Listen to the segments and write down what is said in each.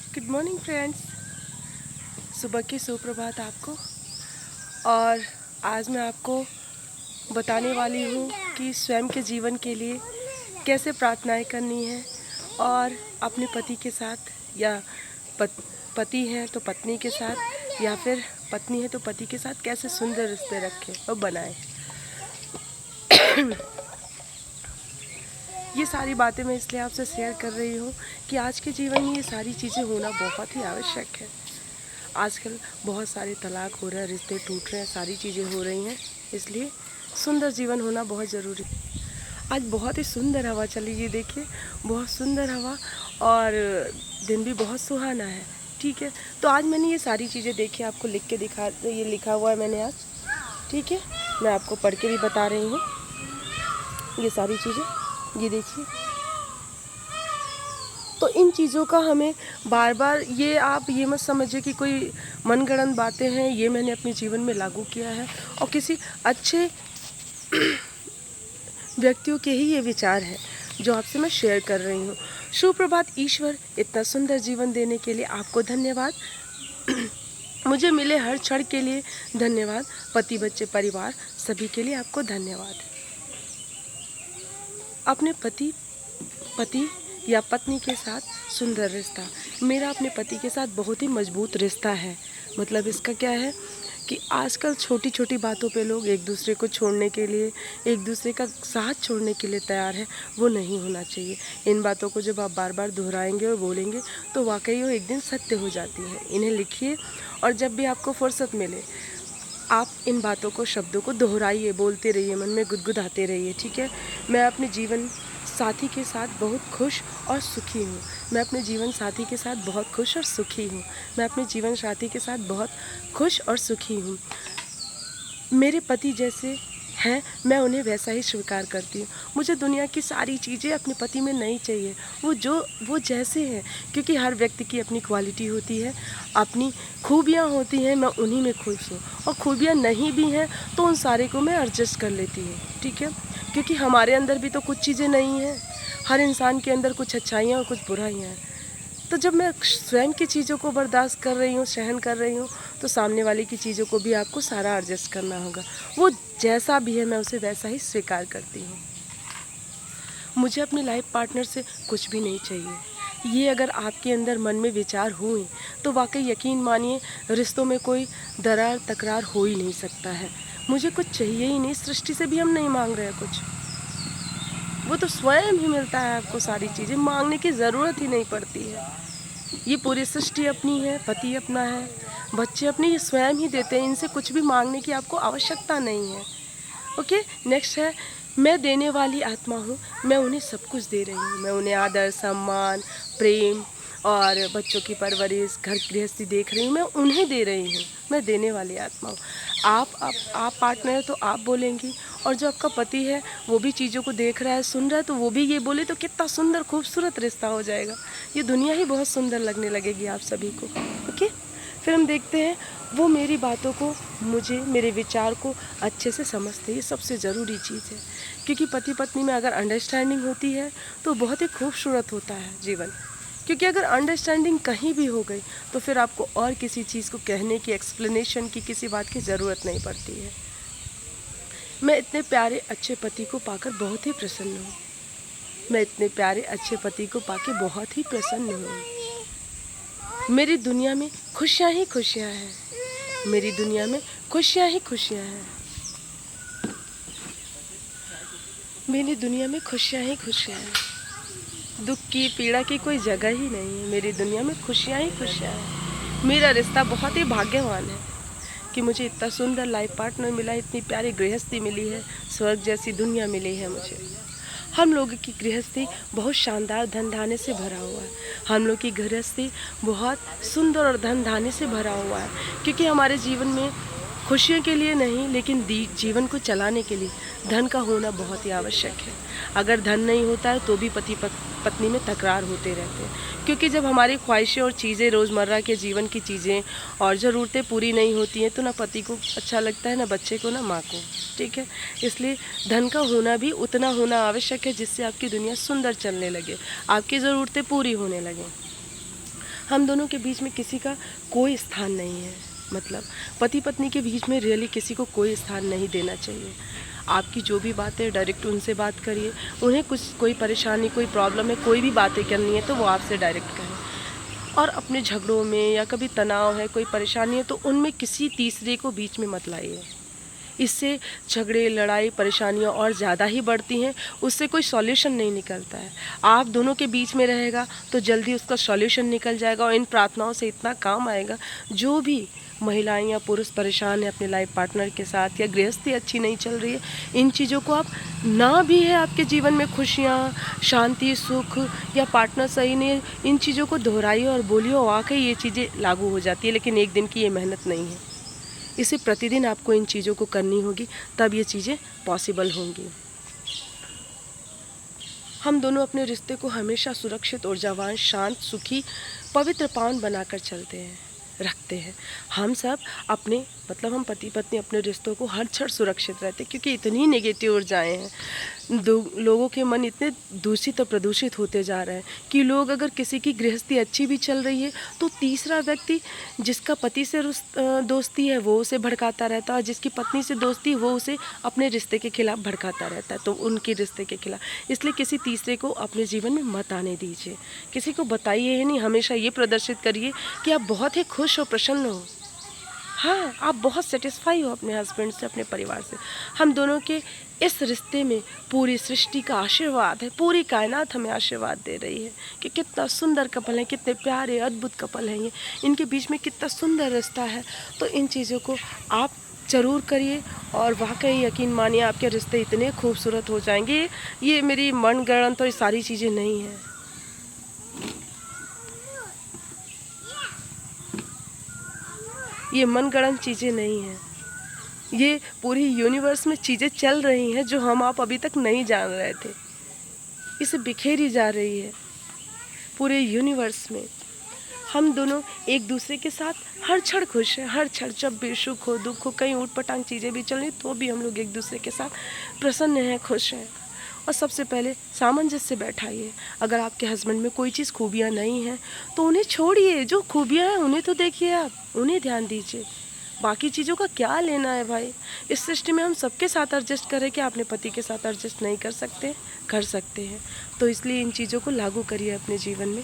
Good morning friends. सुबह की सुप्रभात आपको। और आज मैं आपको बताने वाली हूँ कि स्वयं के जीवन के लिए कैसे प्रार्थनाएं करनी है और अपने पति के साथ या पति हैं तो पत्नी के साथ या फिर पत्नी है तो पति के साथ कैसे सुंदर रिश्ते रखें और बनाएं। ये सारी बातें मैं इसलिए आपसे शेयर कर रही हूँ कि आज के जीवन में ये सारी चीज़ें होना बहुत ही आवश्यक है। आजकल बहुत सारे तलाक हो रहे हैं, रिश्ते टूट रहे हैं, सारी चीज़ें हो रही हैं, इसलिए सुंदर जीवन होना बहुत ज़रूरी है। आज बहुत ही सुंदर हवा चली, ये देखिए बहुत सुंदर हवा और दिन भी बहुत सुहाना है। ठीक है, तो आज मैंने ये सारी चीज़ें देखी, आपको लिख के दिखा, ये लिखा हुआ है मैंने आज। ठीक है, मैं आपको पढ़ के भी बता रही हूँ ये सारी चीज़ें, ये देखिए। तो इन चीज़ों का हमें बार बार, ये आप ये मत समझिए कि कोई मनगढ़ंत बातें हैं, ये मैंने अपने जीवन में लागू किया है और किसी अच्छे व्यक्तियों के ही ये विचार हैं जो आपसे मैं शेयर कर रही हूँ। सुप्रभात ईश्वर, इतना सुंदर जीवन देने के लिए आपको धन्यवाद। मुझे मिले हर क्षण के लिए धन्यवाद। पति बच्चे परिवार सभी के लिए आपको धन्यवाद। अपने पति या पत्नी के साथ सुंदर रिश्ता। मेरा अपने पति के साथ बहुत ही मजबूत रिश्ता है। मतलब इसका क्या है कि आजकल छोटी छोटी बातों पे लोग एक दूसरे को छोड़ने के लिए, एक दूसरे का साथ छोड़ने के लिए तैयार है। वो नहीं होना चाहिए। इन बातों को जब आप बार बार दोहराएंगे और बोलेंगे तो वाकई वो एक दिन सत्य हो जाती है। इन्हें लिखिए और जब भी आपको फुर्सत मिले आप इन बातों को, शब्दों को दोहराइए, बोलते रहिए, मन में गुदगुदाते रहिए। ठीक है, मैं अपने जीवन साथी के साथ बहुत खुश और सुखी हूँ। मैं अपने जीवन साथी के साथ बहुत खुश और सुखी हूँ। मैं अपने जीवन साथी के साथ बहुत खुश और सुखी हूँ। मेरे पति जैसे हैं मैं उन्हें वैसा ही स्वीकार करती हूँ। मुझे दुनिया की सारी चीज़ें अपने पति में नहीं चाहिए, वो जैसे हैं, क्योंकि हर व्यक्ति की अपनी क्वालिटी होती है, अपनी खूबियाँ होती हैं। मैं उन्हीं में खुश हूँ और खूबियाँ नहीं भी हैं तो उन सारे को मैं एडजस्ट कर लेती हूँ। ठीक है, क्योंकि हमारे अंदर भी तो कुछ चीज़ें नहीं हैं। हर इंसान के अंदर कुछ अच्छाइयाँ और कुछ बुराइयाँ हैं। तो जब मैं स्वयं की चीज़ों को बर्दाश्त कर रही हूँ, सहन कर रही हूँ, तो सामने वाले की चीज़ों को भी आपको सारा एडजस्ट करना होगा। वो जैसा भी है मैं उसे वैसा ही स्वीकार करती हूँ। मुझे अपने लाइफ पार्टनर से कुछ भी नहीं चाहिए। ये अगर आपके अंदर मन में विचार हुए तो वाकई यकीन मानिए रिश्तों में कोई दरार तकरार हो ही नहीं सकता है। मुझे कुछ चाहिए ही नहीं, सृष्टि से भी हम नहीं मांग रहे हैं कुछ, वो तो स्वयं ही मिलता है आपको। सारी चीज़ें मांगने की ज़रूरत ही नहीं पड़ती है। ये पूरी सृष्टि अपनी है, पति अपना है, बच्चे अपने, ये स्वयं ही देते हैं। इनसे कुछ भी मांगने की आपको आवश्यकता नहीं है। ओके, नेक्स्ट है, मैं देने वाली आत्मा हूँ। मैं उन्हें सब कुछ दे रही हूँ। मैं उन्हें आदर, सम्मान, प्रेम और बच्चों की परवरिश, घर गृहस्थी देख रही हूँ, मैं उन्हें दे रही हूँ। मैं देने वाली आत्मा हूँ। आप पार्टनर है तो आप बोलेंगी, और जो आपका पति है वो भी चीज़ों को देख रहा है, सुन रहा है, तो वो भी ये बोले तो कितना सुंदर खूबसूरत रिश्ता हो जाएगा। ये दुनिया ही बहुत सुंदर लगने लगेगी आप सभी को। ओके, फिर हम देखते हैं, वो मेरी बातों को, मुझे, मेरे विचार को अच्छे से समझते हैं। ये सबसे ज़रूरी चीज़ है, क्योंकि पति पत्नी में अगर अंडरस्टैंडिंग होती है तो बहुत ही खूबसूरत होता है जीवन। क्योंकि अगर अंडरस्टैंडिंग कहीं भी हो गई तो फिर आपको और किसी चीज़ को कहने की, एक्सप्लेनेशन की, किसी बात की ज़रूरत नहीं पड़ती है। मैं इतने प्यारे अच्छे पति को पाकर बहुत ही प्रसन्न हूँ। मैं इतने प्यारे अच्छे पति को पाके बहुत ही प्रसन्न हूँ। मेरी दुनिया में खुशियाँ ही खुशियाँ हैं। मेरी दुनिया में खुशियाँ ही खुशियाँ हैं। मेरी दुनिया में खुशियाँ ही खुशियाँ हैं। दुख की, पीड़ा की कोई जगह ही नहीं है। मेरी दुनिया में खुशियाँ ही खुशियाँ हैं। मेरा रिश्ता बहुत ही भाग्यवान है कि मुझे इतना सुंदर लाइफ पार्टनर मिला, इतनी प्यारी गृहस्थी मिली है, स्वर्ग जैसी दुनिया मिली है मुझे। हम लोगों की गृहस्थी बहुत शानदार धन धान्य से भरा हुआ है। हम लोग की गृहस्थी बहुत सुंदर और धन धान्य से भरा हुआ है, क्योंकि हमारे जीवन में खुशियों के लिए नहीं, लेकिन जीवन को चलाने के लिए धन का होना बहुत ही आवश्यक है। अगर धन नहीं होता है तो भी पति पत्नी में तकरार होते रहते हैं, क्योंकि जब हमारी ख्वाहिशें और चीज़ें, रोज़मर्रा के जीवन की चीज़ें और ज़रूरतें पूरी नहीं होती हैं तो ना पति को अच्छा लगता है, ना बच्चे को, ना माँ को। ठीक है, इसलिए धन का होना भी उतना होना आवश्यक है जिससे आपकी दुनिया सुंदर चलने लगे, आपकी ज़रूरतें पूरी होने लगें। हम दोनों के बीच में किसी का कोई स्थान नहीं है। मतलब पति पत्नी के बीच में रियली किसी को कोई स्थान नहीं देना चाहिए। आपकी जो भी बातें है डायरेक्ट उनसे बात करिए। उन्हें कुछ कोई परेशानी, कोई प्रॉब्लम है, कोई भी बातें करनी है तो वो आपसे डायरेक्ट करें। और अपने झगड़ों में या कभी तनाव है, कोई परेशानी है तो उनमें किसी तीसरे को बीच में मत लाइए। इससे झगड़े, लड़ाई, परेशानियाँ और ज़्यादा ही बढ़ती हैं। उससे कोई सॉल्यूशन नहीं निकलता है। आप दोनों के बीच में रहेगा तो जल्दी उसका सॉल्यूशन निकल जाएगा और इन प्रार्थनाओं से इतना काम आएगा। जो भी महिलाएं या पुरुष परेशान है अपने लाइफ पार्टनर के साथ, या गृहस्थी अच्छी नहीं चल रही है, इन चीज़ों को आप ना भी है आपके जीवन में खुशियाँ, शांति, सुख या पार्टनर सही नहीं है, इन चीज़ों को दोहराइए और बोलिए, वाकई ये चीज़ें लागू हो जाती है। लेकिन एक दिन की ये मेहनत नहीं है। इसे प्रतिदिन आपको इन चीज़ों को करनी होगी, तब ये चीज़ें पॉसिबल होंगी। हम दोनों अपने रिश्ते को हमेशा सुरक्षित, ऊर्जावान, शांत, सुखी, पवित्र, पावन बनाकर चलते हैं, रखते हैं। हम सब अपने मतलब हम पति पत्नी अपने रिश्तों को हर क्षण सुरक्षित रहते हैं, क्योंकि इतनी नेगेटिव ऊर्जाएं हैं। लोगों के मन इतने दूषित और प्रदूषित होते जा रहे हैं कि लोग, अगर किसी की गृहस्थी अच्छी भी चल रही है तो तीसरा व्यक्ति जिसका पति से दोस्ती है वो उसे भड़काता रहता है, और जिसकी पत्नी से दोस्ती वो उसे अपने रिश्ते के खिलाफ भड़काता रहता है, तो उनके रिश्ते के खिलाफ। इसलिए किसी तीसरे को अपने जीवन में मत आने दीजिए। किसी को बताइए ही नहीं, हमेशा ये प्रदर्शित करिए कि आप बहुत ही खुश हो, प्रसन्न हो। हाँ, आप बहुत सेटिस्फाई हो अपने हस्बैंड से, अपने परिवार से। हम दोनों के इस रिश्ते में पूरी सृष्टि का आशीर्वाद है, पूरी कायनात हमें आशीर्वाद दे रही है कि कितना सुंदर कपल है, कितने प्यारे अद्भुत कपल हैं ये, इनके बीच में कितना सुंदर रिश्ता है। तो इन चीज़ों को आप ज़रूर करिए और वाकई यकीन मानिए आपके रिश्ते इतने खूबसूरत हो जाएंगे। ये मेरी मनगढ़ंत तो ये सारी चीज़ें नहीं हैं। ये मनगढ़ंत चीज़ें नहीं हैं। ये पूरी यूनिवर्स में चीज़ें चल रही हैं जो हम आप अभी तक नहीं जान रहे थे। इसे बिखेरी जा रही है पूरे यूनिवर्स में। हम दोनों एक दूसरे के साथ हर क्षण खुश हैं, हर क्षण, जब भी सुख हो, दुख हो, कहीं ऊट-पटांग चीज़ें भी चल रही तो भी हम लोग एक दूसरे के साथ प्रसन्न हैं, खुश हैं। और सबसे पहले सामंजस्य बैठाइए। अगर आपके हस्बैंड में कोई चीज़ खूबियाँ नहीं हैं तो उन्हें छोड़िए, जो खूबियाँ हैं उन्हें तो देखिए, आप उन्हें ध्यान दीजिए। बाकी चीज़ों का क्या लेना है भाई। इस सृष्टि में हम सबके साथ एडजस्ट करें, कि अपने पति के साथ एडजस्ट नहीं कर सकते? कर सकते हैं। तो इसलिए इन चीज़ों को लागू करिए अपने जीवन में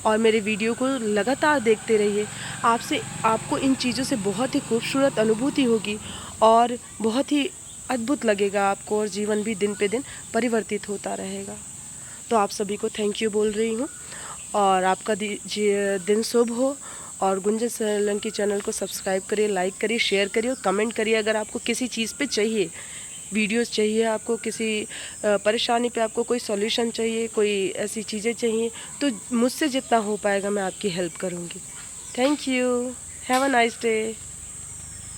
और मेरे वीडियो को लगातार देखते रहिए। आपको इन चीज़ों से बहुत ही खूबसूरत अनुभूति होगी और बहुत ही अद्भुत लगेगा आपको, और जीवन भी दिन पे दिन परिवर्तित होता रहेगा। तो आप सभी को थैंक यू बोल रही हूँ और आपका दिन शुभ हो। और गुंजन सोलंकी चैनल को सब्सक्राइब करिए, लाइक करिए, शेयर करिए और कमेंट करिए। अगर आपको किसी चीज़ पे चाहिए, वीडियोस चाहिए, आपको किसी परेशानी पे आपको कोई सॉल्यूशन चाहिए, कोई ऐसी चीज़ें चाहिए, तो मुझसे जितना हो पाएगा मैं आपकी हेल्प करूँगी। Thank you. Have a nice day.